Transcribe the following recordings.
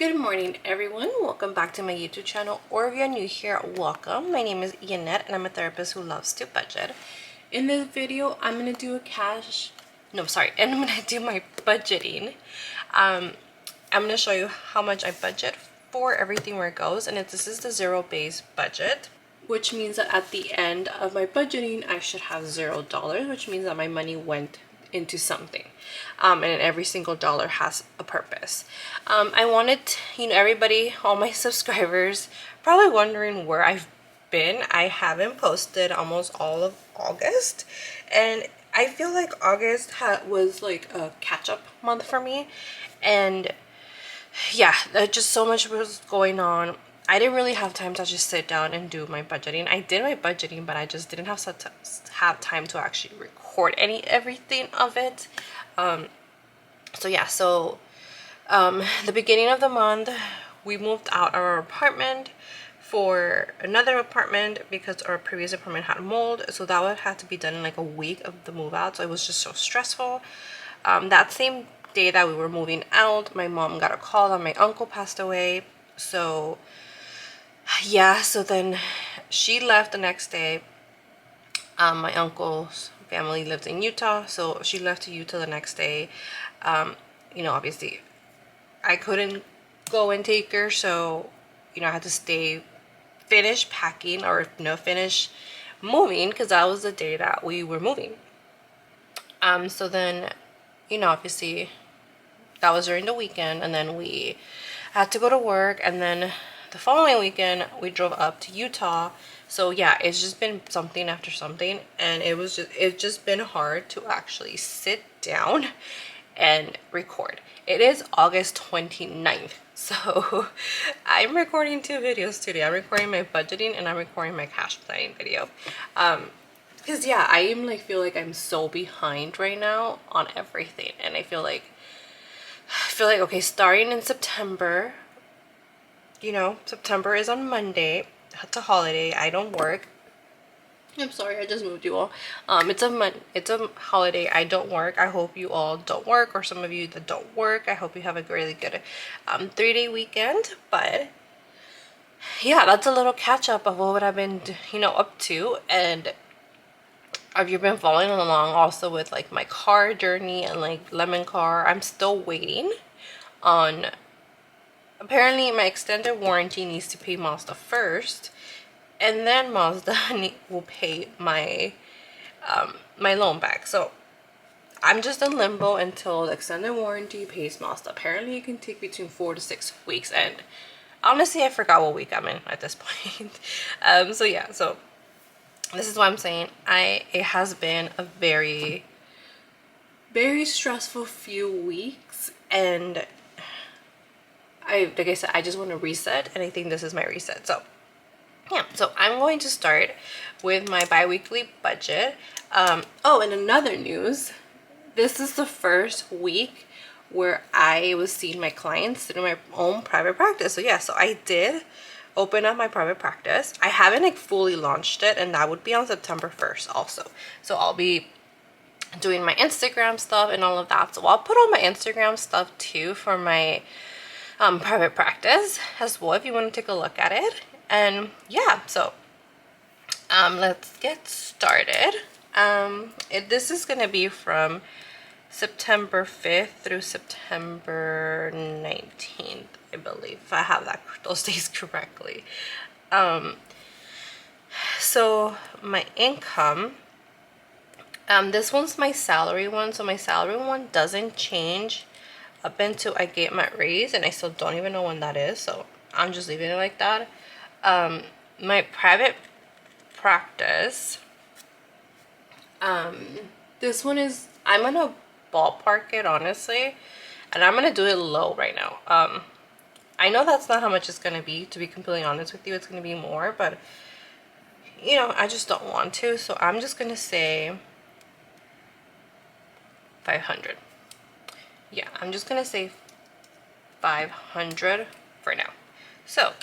Good morning everyone, welcome back to my YouTube channel, or if you're new here, welcome. My name is Ianette and I'm a therapist who loves to budget. In this video I'm going to do I'm going to do my budgeting. I'm going to show you how much I budget for everything where it goes, and this is the zero-based budget, which means that at the end of my budgeting I should have $0, which means that my money went into something, and every single dollar has a purpose. I wanted, everybody, all my subscribers probably wondering where I've been. I haven't posted almost all of August, and I feel like August was like a catch-up month for me, and yeah, just so much was going on. I didn't really have time to just sit down and do my budgeting. I did my budgeting, but I just didn't have time to actually record everything of it. So yeah, the beginning of the month we moved out our apartment for another apartment because our previous apartment had mold, so that would have to be done in like a week of the move out, so it was just so stressful. That same day that we were moving out, my mom got a call that my uncle passed away. So yeah, so then she left the next day. My uncle's family lived in Utah, so she left to Utah the next day. Obviously I couldn't go and take her, so I had to finish packing, or finish moving, because that was the day that we were moving. So then obviously that was during the weekend, and then we had to go to work, and then the following weekend we drove up to Utah. So yeah, it's just been something after something, and it's just been hard to actually sit down and record. It is August 29th, so I'm recording 2 videos today. I'm recording my budgeting and I'm recording my cash planning video, because yeah, feel like I'm so behind right now on everything, and I feel like okay, starting in September, September is on Monday. It's a holiday. I don't work. I'm sorry, I just moved you all. It's a holiday. I don't work. I hope you all don't work, or some of you that don't work, I hope you have a really good 3-day weekend. But yeah, that's a little catch up of what I've been up to. And if you've been following along also with like my car journey and like lemon car, I'm still waiting on, apparently my extended warranty needs to pay Mazda first, and then Mazda will pay my my loan back. So I'm just in limbo until the extended warranty pays Mazda. Apparently it can take between 4 to 6 weeks, and honestly I forgot what week I'm in at this point. So yeah, so this is what I'm saying. It has been a very, very stressful few weeks, and like I said, I just want to reset, and I think this is my reset. So yeah, so I'm going to start with my bi-weekly budget. Oh, and another news, this is the first week where I was seeing my clients through my own private practice. So yeah, so I did open up my private practice. I haven't like fully launched it, and that would be on September 1st also. So I'll be doing my Instagram stuff and all of that. So I'll put on my Instagram stuff too for my private practice as well, if you want to take a look at it. And yeah, so let's get started. This is gonna be from September 5th through September 19th, I believe, if I have those days correctly. So my income, this one's my salary one, so my salary one doesn't change up until I get my raise, and I still don't even know when that is, so I'm just leaving it like that. My private practice, this one is, I'm gonna ballpark it honestly, and I'm gonna do it low right now. I know that's not how much it's gonna be, to be completely honest with you. It's gonna be more, but I just don't want to, so I'm just gonna say 500. Yeah, I'm just gonna say 500 for now. So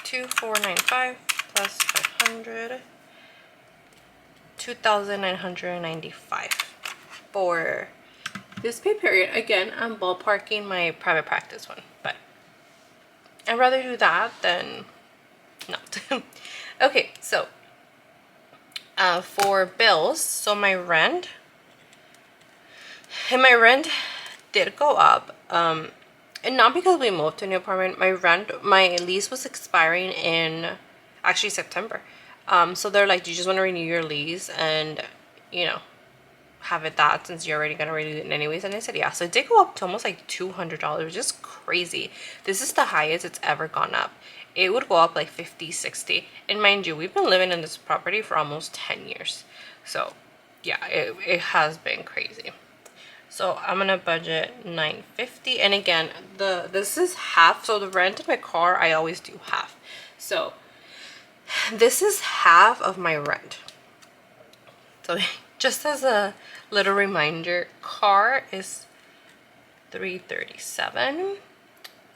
2495 plus 500, 2,995 for this pay period, again, I'm ballparking my private practice one, but I'd rather do that than not. Okay, so for bills, so my rent did go up, and not because we moved to a new apartment. My lease was expiring in actually September. So they're like, do you just want to renew your lease and, you know, have it that since you're already gonna renew it anyways? And I said yeah. So it did go up to almost like $200, which is crazy. This is the highest it's ever gone up. It would go up like 50, 60. And mind you, we've been living in this property for almost 10 years. So yeah, it has been crazy. So I'm gonna budget $950, and again, this is half. So the rent of my car, I always do half. So this is half of my rent. So just as a little reminder, car is $337.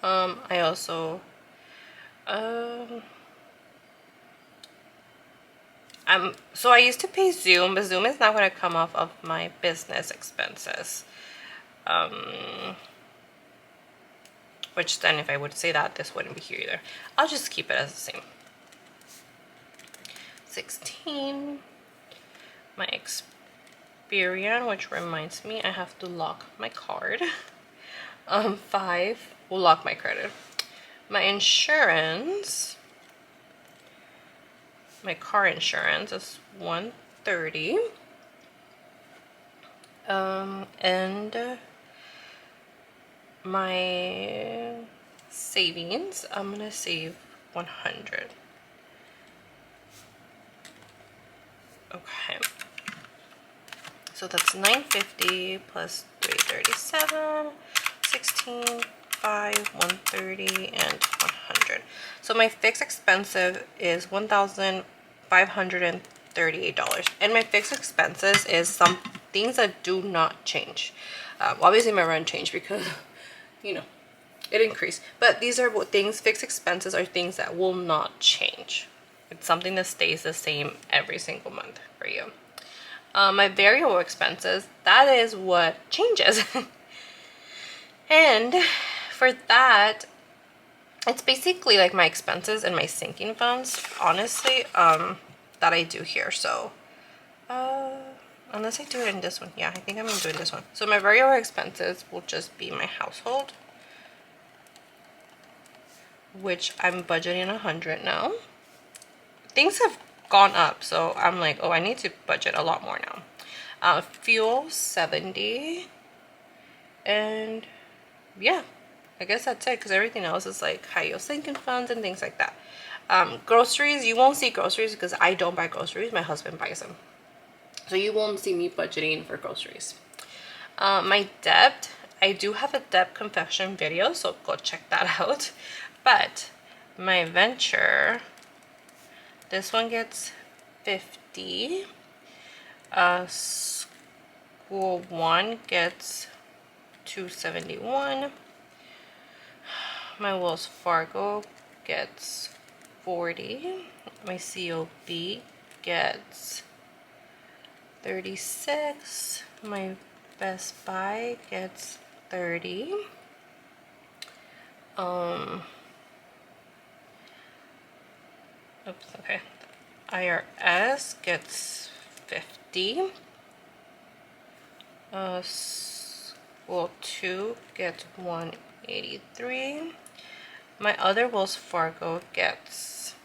I also so I used to pay Zoom, but Zoom is not going to come off of my business expenses. Which then, if I would say that, this wouldn't be here either. I'll just keep it as the same. 16. My Experian, which reminds me, I have to lock my card. 5. Will lock my credit. My insurance. My car insurance is $130. And my savings, I'm gonna save 100. Okay, so that's 950 plus 337, 16, 5, 130, and 100. So my fixed expenses is $1,538, and my fixed expenses is some things that do not change. Obviously my rent changed because you know it increased, but these are what things, fixed expenses are things that will not change. It's something that stays the same every single month for you. My variable expenses, that is what changes. And for that, it's basically like my expenses and my sinking funds, honestly, that I do here. So unless I do it in this one, yeah, I think I'm gonna do it in this one. So my variable expenses will just be my household, which I'm budgeting 100 now. Things have gone up, so I'm like, oh, I need to budget a lot more now. Fuel 70, and yeah, I guess that's it, because everything else is like high yield sinking funds and things like that. Groceries, you won't see groceries because I don't buy groceries, my husband buys them, so you won't see me budgeting for groceries. My debt, I do have a debt confession video, so go check that out. But my venture, this one gets 50. School one gets 271. My Wells Fargo gets 40. My COB gets 36. My Best Buy gets 30. Oops, okay. IRS gets 50. School 2 gets 183. My other Wells Fargo gets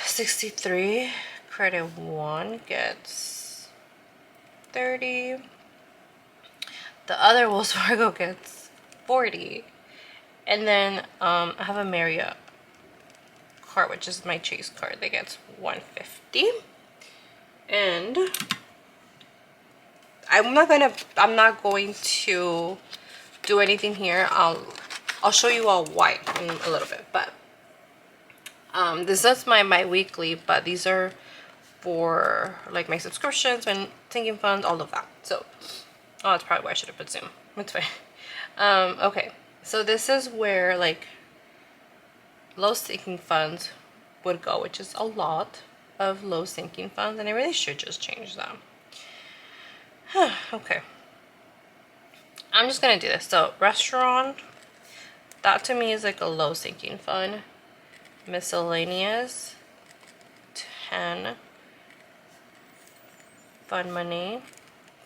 63. Credit 1 gets 30. The other Wells Fargo gets 40. And then I have a Marriott card, which is my Chase card, that gets 150. And I'm not going to do anything here. I'll show you all why in a little bit, but this is my weekly, but these are for like my subscriptions and sinking funds, all of that. So that's probably why I should have put Zoom. That's fine. Okay, so this is where like low sinking funds would go, which is a lot of low sinking funds, and I really should just change them. Okay, I'm just gonna do this. So restaurant, that to me is like a low sinking fund. Miscellaneous, 10. Fund money,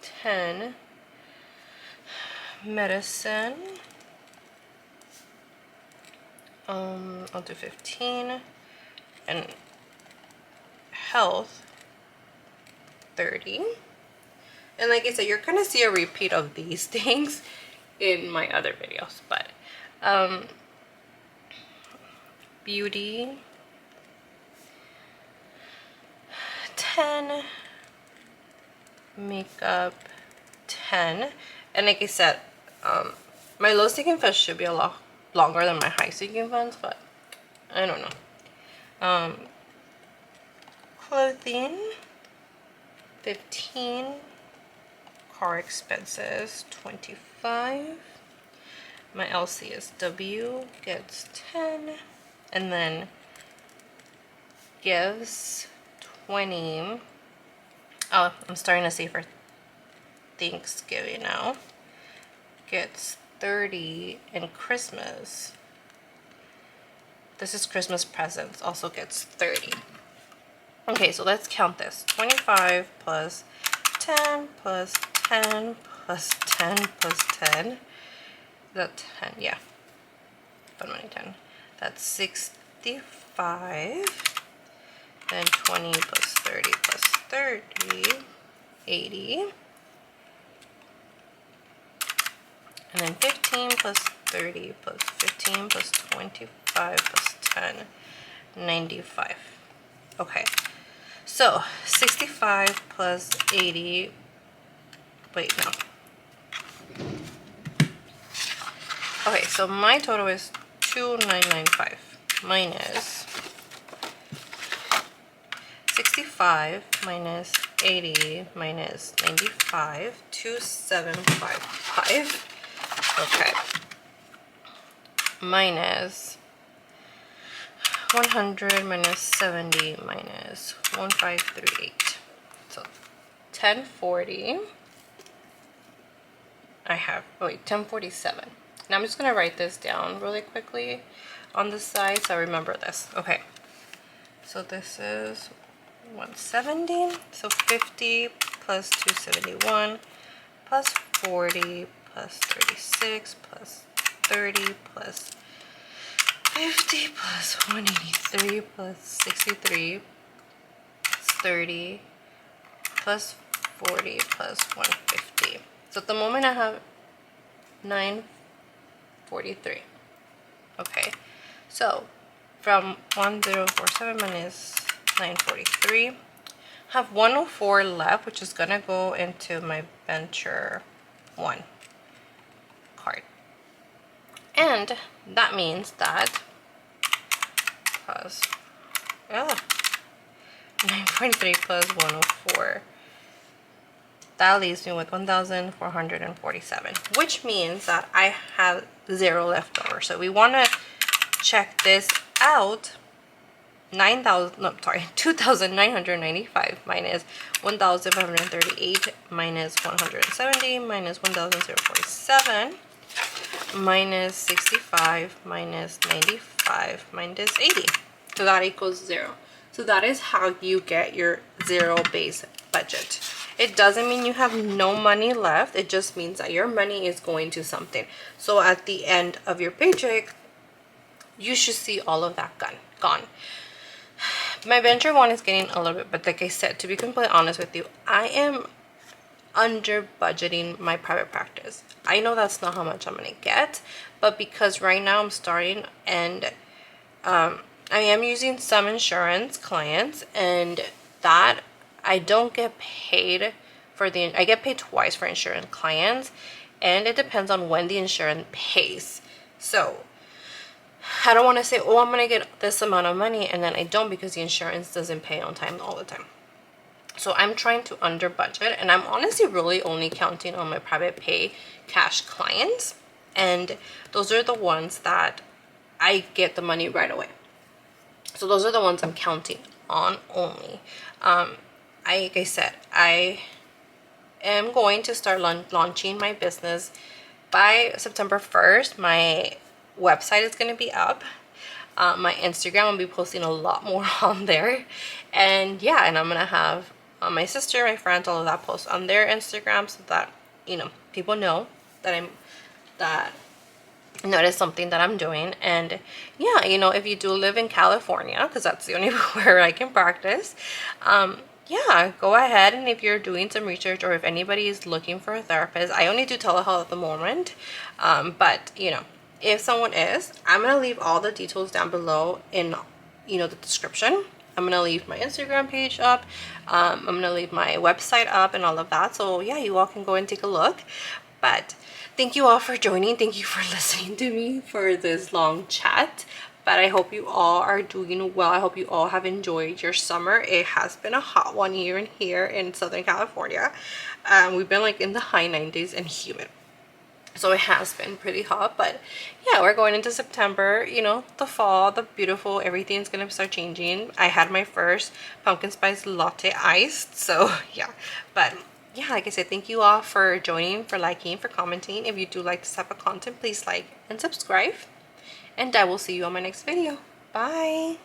10. Medicine, I'll do 15. And health, 30. And like I said, you're gonna see a repeat of these things in my other videos. But beauty, 10. Makeup, 10. And like I said, my low sinking funds should be a lot longer than my high sinking funds, but I don't know. Clothing, 15. Car expenses, 25. My LCSW gets 10. And then gives 20. Oh, I'm starting to save for Thanksgiving now. Gets 30. And Christmas, this is Christmas presents, also gets 30. Okay, so let's count this. 25 plus 10 plus 10 plus 10 plus 10. Is that 10? Yeah. Fun money 10. That's 65. Then 20 plus 30 plus 30. 80. And then 15 plus 30 plus 15 plus 25 plus 10. 95. Okay. So 65 plus 80. Wait, no. Okay, so my total is 2995 minus 65 minus 80 minus 95, 2755. Okay. Minus 100 minus 70 minus 1538. So 1040. I have, oh wait, 1047. Now I'm just going to write this down really quickly on the side so I remember this. Okay. So this is 170. So 50 plus 271 plus 40 plus 36 plus 30 plus 50 plus 183 plus 63 plus 30 plus 40 plus 150. So at the moment I have 943. Okay, so from 1047 minus 943, I have 104 left, which is gonna go into my venture 1 card. And that means that plus 9.3 plus 104, that leaves me with 1,447, which means that I have 0 left over. So we want to check this out. 2,995 minus 1,538 minus 170 minus 1,047 minus 65 minus 95 minus 80. So that equals 0. So that is how you get your 0 base budget. It doesn't mean you have no money left. It just means that your money is going to something. So at the end of your paycheck, you should see all of that gone. My venture 1 is getting a little bit, but like I said, to be completely honest with you, I am under budgeting my private practice. I know that's not how much I'm gonna get, but because right now I'm starting and I am using some insurance clients, and that I don't get paid for I get paid twice for insurance clients, and it depends on when the insurance pays. So I don't want to say, oh, I'm gonna get this amount of money and then I don't, because the insurance doesn't pay on time all the time. So I'm trying to under budget, and I'm honestly really only counting on my private pay cash clients, and those are the ones that I get the money right away. So those are the ones I'm counting on only. Like I said, I am going to start launching my business by September 1st, my website is going to be up. My Instagram, I'll be posting a lot more on there. And yeah, and I'm going to have my sister, my friends, all of that post on their Instagram so that, you know, people know that that is something that I'm doing. And yeah, you know, if you do live in California, because that's the only where I can practice, yeah, go ahead. And if you're doing some research or if anybody is looking for a therapist, I only do telehealth at the moment, but you know, if someone is, I'm gonna leave all the details down below in, you know, the description. I'm gonna leave my Instagram page up, I'm gonna leave my website up and all of that, so yeah, you all can go and take a look. But thank you all for joining. Thank you for listening to me for this long chat. But I hope you all are doing well. I hope you all have enjoyed your summer. It has been a hot one here in Southern California. We've been like in the high 90s and humid. So it has been pretty hot, but yeah, we're going into September, you know, the fall, the beautiful, everything's gonna start changing. I had my first pumpkin spice latte iced, so yeah. But yeah, like I said, thank you all for joining, for liking, for commenting. If you do like this type of content, please like and subscribe. And I will see you on my next video. Bye!